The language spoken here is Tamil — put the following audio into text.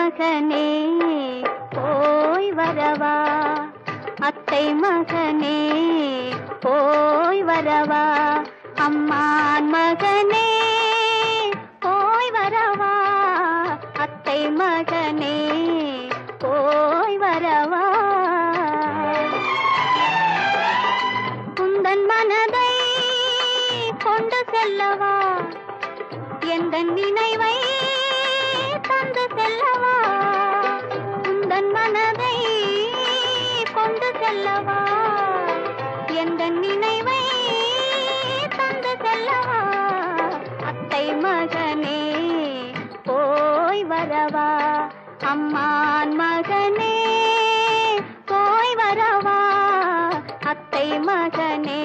மகனே போய் வரவா, அத்தை மகனே போய் வரவா, அம்மான் மகனே போய் வரவா, அத்தை மகனே போய் வரவா. உந்தன் மனதை கொண்டு செல்லவா, எந்தன் நினைவை தந்து செல்லவா, உந்தன் மனதை கொண்டு செல்லவா, எந்தன் நினைவை தந்து செல்லவா, அத்தை மகனே போய் வரவா, அம்மான் மகனே போய் வரவா, அத்தை மகனே